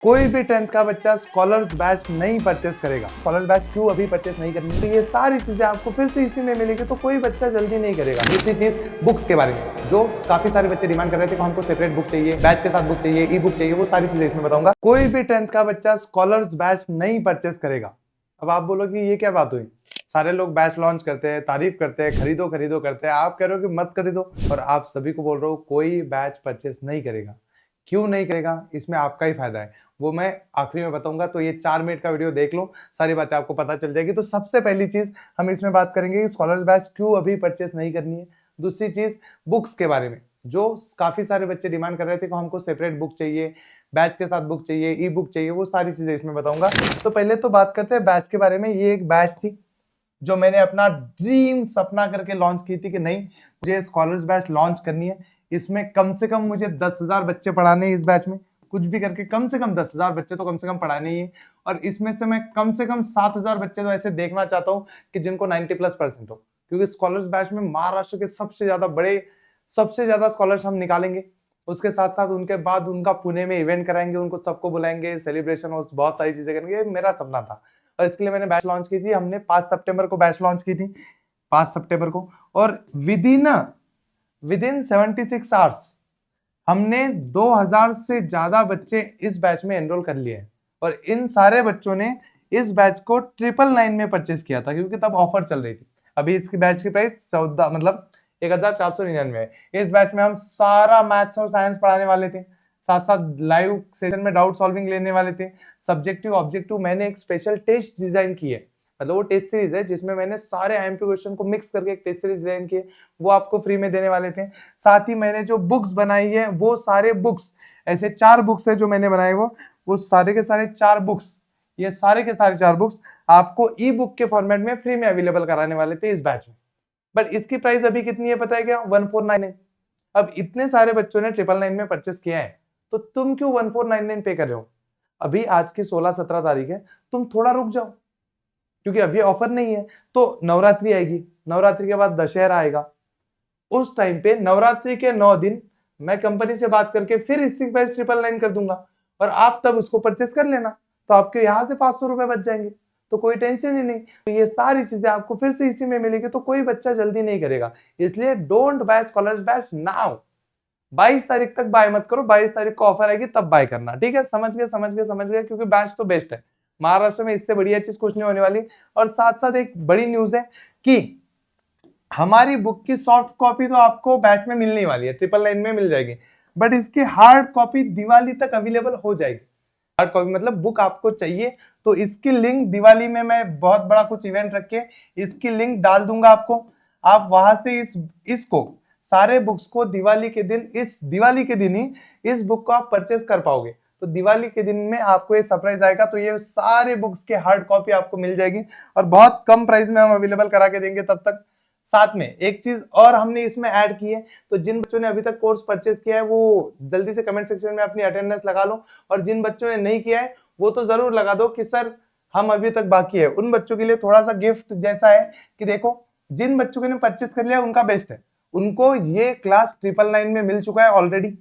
कोई भी 10th का बच्चा स्कॉलर्स बैच नहीं परचेस करेगा। स्कॉलर्स बैच क्यों अभी परचेस नहीं करनी? तो ये सारी चीजें आपको फिर से इसी में मिलेगी, तो कोई बच्चा जल्दी नहीं करेगा। दूसरी चीज बुक्स के बारे में, जो काफी सारे बच्चे डिमांड कर रहे थे कि हमको सेपरेट बुक चाहिए, बैच के साथ बुक चाहिए, ई बुक चाहिए, वो सारी चीजें इसमें बताऊंगा। कोई भी 10th का बच्चा स्कॉलर्स बैच नहीं परचेस करेगा। अब आप बोलोगे ये क्या बात हुई? सारे लोग बैच लॉन्च करते हैं, तारीफ करते हैं, खरीदो खरीदो करते हैं, आप कह रहे हो कि मत खरीदो, और आप सभी को बोल रहे हो कोई बैच परचेस नहीं करेगा। क्यों नहीं करेगा? इसमें आपका ही फायदा है, वो मैं आखिरी में बताऊंगा। तो ये 4 मिनट का वीडियो देख लो, सारी बातें आपको पता चल जाएगी। तो सबसे पहली चीज हम इसमें बात करेंगे कि स्कॉलर्स बैच क्यों अभी परचेस नहीं करनी है। दूसरी चीज बुक्स के बारे में, जो काफी सारे बच्चे डिमांड कर रहे थे कि हमको सेपरेट बुक चाहिए, बैच के साथ बुक चाहिए, ई बुक चाहिए, वो सारी चीजें इसमें बताऊंगा। तो पहले तो बात करते हैं बैच के बारे में। ये एक बैच थी जो मैंने अपना ड्रीम सपना करके लॉन्च की थी कि नहीं, मुझे स्कॉलर्स बैच लॉन्च करनी है। इसमें कम से कम मुझे 10,000 बच्चे पढ़ाने हैं। इस बैच में कुछ भी करके कम से कम 10,000 बच्चे तो कम से कम पढ़ाने ही है। और इसमें से मैं कम से कम 7,000 बच्चे तो ऐसे देखना चाहता हूँ कि जिनको 90+% हो, क्योंकि स्कॉलर्स बैच में महाराष्ट्र के सबसे ज्यादा स्कॉलर्स हम निकालेंगे। उसके साथ साथ उनके बाद उनका पुणे में इवेंट कराएंगे, उनको सबको बुलाएंगे, सेलिब्रेशन हो, बहुत सारी चीजें करेंगे। मेरा सपना था और इसके लिए मैंने बैच लॉन्च की थी। हमने 5 सितंबर को बैच लॉन्च की थी, 5 सितंबर को। और विदिन 76 आवर्स हमने 2000 से ज्यादा बच्चे इस बैच में एनरोल कर लिए हैं। और इन सारे बच्चों ने इस बैच को 999 में परचेस किया था, क्योंकि तब ऑफर चल रही थी। अभी इसकी बैच की प्राइस 1499 है। इस बैच में हम सारा मैथ्स और साइंस पढ़ाने वाले थे, साथ साथ लाइव सेशन में डाउट सॉल्विंग लेने वाले थे, सब्जेक्टिव ऑब्जेक्टिव। मैंने एक स्पेशल टेस्ट डिजाइन की है, मतलब वो टेस्ट सीरीज है जिसमें मैंने सारे आईएमपी क्वेश्चन को मिक्स करके एक टेस्ट सीरीज डिजाइन की है, वो आपको फ्री में देने वाले थे। साथ ही मैंने जो बुक्स बनाई है, वो सारे बुक्स, ऐसे 4 बुक्स है जो मैंने बनाए, वो सारे के सारे 4 बुक्स, ये सारे के सारे 4 बुक्स आपको ई बुक के फॉर्मेट में फ्री में अवेलेबल कराने वाले थे इस बैच में। बट इसकी प्राइस अभी कितनी है पता है क्या? 1499। अब इतने सारे बच्चों ने 999 में परचेस किया है, तो तुम क्यों 1499 पे कर रहे हो? अभी आज की 16-17 तारीख है, तुम थोड़ा रुक जाओ, क्योंकि अभी ऑफर नहीं है। तो नवरात्रि आएगी, नवरात्रि के बाद दशहरा आएगा, उस टाइम पे नवरात्रि के 9 दिन मैं कंपनी से बात करके फिर इसकी प्राइस 999 कर दूंगा, और आप तब उसको परचेस कर लेना, तो आपके यहां से 500 रुपए बच जाएंगे, तो कोई टेंशन ही नहीं। तो ये सारी चीजें आपको फिर से इसी में मिलेगी, तो कोई बच्चा जल्दी नहीं करेगा। इसलिए don't buy scholars batch now. 22 तारीख तक बाय मत करो, 22 तारीख को ऑफर आएगी तब बाय करना, ठीक है? समझ गए समझ गए समझ गए, क्योंकि बैच तो बेस्ट है। महाराष्ट्र में इससे बढ़िया चीज कुछ नहीं होने वाली। और साथ साथ एक बड़ी न्यूज है कि हमारी बुक की सॉफ्ट कॉपी तो आपको बैच में मिलने वाली है, 999 में मिल जाएगी, बट इसकी हार्ड कॉपी दिवाली तक अवेलेबल हो जाएगी। हार्ड कॉपी मतलब बुक आपको चाहिए, तो इसकी लिंक दिवाली में मैं बहुत बड़ा कुछ इवेंट रख के इसकी लिंक डाल दूंगा आपको। आप वहां से इसको सारे बुक्स को दिवाली के दिन, इस दिवाली के दिन ही इस बुक को आप परचेस कर पाओगे। तो दिवाली के दिन में आपको ये सरप्राइज आएगा, तो ये सारे बुक्स के हार्ड कॉपी आपको मिल जाएगी, और बहुत कम प्राइस में हम अवेलेबल करा के देंगे तब तक। साथ में एक चीज और हमने इसमें ऐड की है, तो जिन बच्चों ने अभी तक कोर्स परचेस किया है वो जल्दी से कमेंट सेक्शन में अपनी अटेंडेंस लगा लो, और जिन बच्चों ने नहीं किया है वो तो जरूर लगा दो कि सर हम अभी तक बाकी है। उन बच्चों के लिए थोड़ा सा गिफ्ट जैसा है कि देखो, जिन बच्चों ने परचेस कर लिया उनका बेस्ट है, उनको ये क्लास 999 में मिल चुका है, ऑलरेडी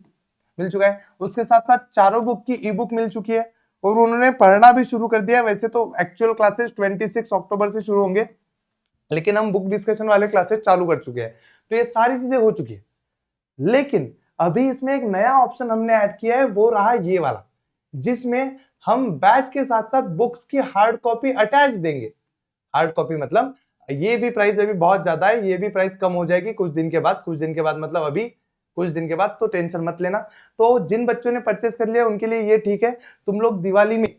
मिल चुका है। उसके साथ साथ चारों बुक की ई बुक मिल चुकी है, और उन्होंने पढ़ना भी शुरू कर दिया। वैसे तो एक्चुअल क्लासेस 26 अक्टूबर से शुरू होंगे, लेकिन हम बुक डिस्कशन वाले क्लासेस चालू कर चुके हैं, तो ये सारी चीजें हो चुकी है। लेकिन अभी इसमें एक नया ऑप्शन हमने ऐड किया है, वो रहा ये वाला, जिसमें हम बैच के साथ साथ बुक्स की हार्ड कॉपी अटैच देंगे। हार्ड कॉपी मतलब ये भी प्राइस अभी बहुत ज्यादा है, ये भी प्राइस कम हो जाएगी कुछ दिन के बाद। कुछ दिन के बाद मतलब अभी कुछ दिन के बाद, तो टेंशन मत लेना। तो जिन बच्चों ने परचेस कर लिया उनके लिए ये ठीक है, तुम लोग दिवाली में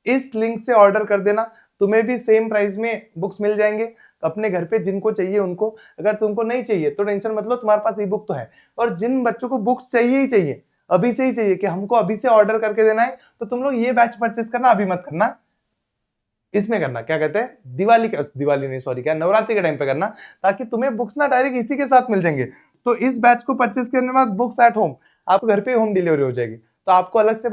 इस लिंक से ऑर्डर कर देना, तुम्हें भी सेम प्राइस में बुक्स मिल जाएंगे अपने घर पे, जिनको चाहिए उनको। अगर तुमको नहीं चाहिए तो टेंशन मत लो, तुम्हारे पास ई बुक तो है। और जिन बच्चों को बुक्स चाहिए ही चाहिए, अभी से ही चाहिए कि हमको अभी से ऑर्डर करके देना है, तो तुम लोग ये बैच परचेस करना, अभी मत करना, इसमें करना, क्या कहते हैं, दिवाली नहीं सॉरी, क्या नवरात्रि के टाइम पे करना, ताकि तुम्हें बुक्स ना डायरेक्ट इसी के साथ मिल जाएंगे। तो इस बैच को परचेस करने के बाद बुक्स एट होम, आपको घर पे होम डिलीवरी हो जाएगी, तो आपको अलग से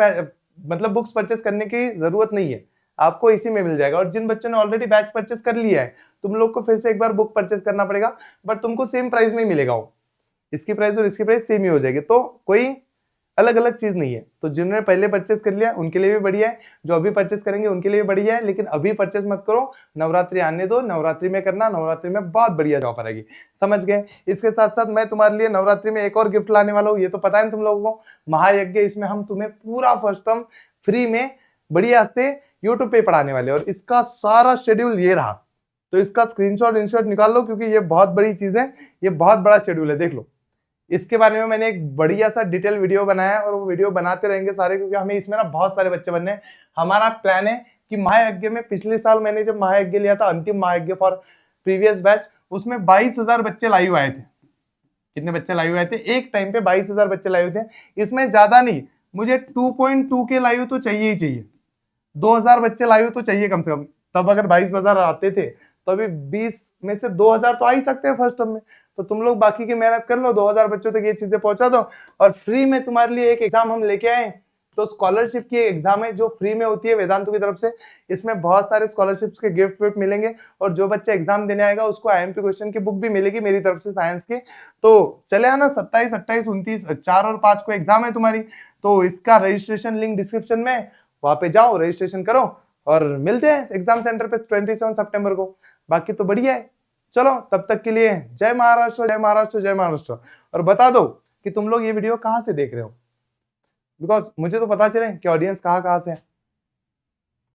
मतलब बुक्स परचेस करने की जरूरत नहीं है, आपको इसी में मिल जाएगा। और जिन बच्चों ने ऑलरेडी बैच परचेस कर लिया है, तुम लोग को फिर से एक बार बुक परचेस करना पड़ेगा, बट तुमको सेम प्राइस में ही मिलेगा, वो इसकी प्राइस और इसकी प्राइस सेम ही हो जाएगी। तो कोई अलग अलग चीज नहीं है। तो जिन्होंने पहले परचेस कर लिया उनके लिए भी बढ़िया है, जो अभी परचेस करेंगे उनके लिए भी बढ़िया है, लेकिन अभी परचेस मत करो, नवरात्रि आने दो, नवरात्रि में करना, नवरात्रि में बहुत बढ़िया ऑफर आएगी। समझ गए? इसके साथ साथ मैं तुम्हारे लिए नवरात्रि में एक और गिफ्ट लाने वाला हूँ, ये तो पता है तुम लोगों को, महायज्ञ। इसमें हम तुम्हें पूरा फर्स्ट टर्म फ्री में बढ़िया से यूट्यूब पे पढ़ाने वाले, और इसका सारा शेड्यूल ये रहा। तो इसका स्क्रीनशॉट इंशॉट निकाल लो, क्योंकि ये बहुत बड़ी चीज है, ये बहुत बड़ा शेड्यूल है। देख लो, इसके बारे में मैंने एक बढ़िया सा डिटेल वीडियो बनाया है, और वो वीडियो बनाते रहेंगे सारे, क्योंकि हमें इसमें ना बहुत सारे बच्चे बनने हैं। हमारा प्लान है कि महायज्ञ में, पिछले साल मैंने जब महायज्ञ लिया था, अंतिम महायज्ञ फॉर प्रीवियस बैच, उसमें 22,000 बच्चे लाइव आए थे। कितने बच्चे लाइव आए थे? एक टाइम पे 22,000 बच्चे लाइव थे। इसमें ज्यादा नहीं, मुझे 2.2 के लाइव तो चाहिए ही चाहिए, 2,000 बच्चे लाइव तो चाहिए कम से कम। तब अगर 22,000 आते थे तो अभी 20 में से 2,000 तो आ ही सकते हैं फर्स्ट टर्म में। तो तुम लोग बाकी की मेहनत कर लो, 2,000 बच्चों तक ये चीजें पहुंचा दो। और फ्री में तुम्हारे लिए एक एग्जाम हम लेके आए, तो स्कॉलरशिप की एग्जाम है जो फ्री में होती है वेदांतु की तरफ से। इसमें बहुत सारे स्कॉलरशिप्स के गिफ्ट विफ्ट मिलेंगे, और जो बच्चा एग्जाम देने आएगा उसको IMP क्वेश्चन की बुक भी मिलेगी मेरी तरफ से साइंस की। तो चले आना, 27, 28, 29, 4 और 5 को एग्जाम है तुम्हारी। तो इसका रजिस्ट्रेशन लिंक डिस्क्रिप्शन में, वहां पे जाओ, रजिस्ट्रेशन करो, और मिलते हैं एग्जाम सेंटर पे 27 सितंबर को। बाकी तो बढ़िया है। चलो, तब तक के लिए जय महाराष्ट्र, जय महाराष्ट्र, जय महाराष्ट्र। और बता दो कि तुम लोग ये वीडियो कहाँ से देख रहे हो, बिकॉज मुझे तो पता चले कि ऑडियंस कहाँ से है।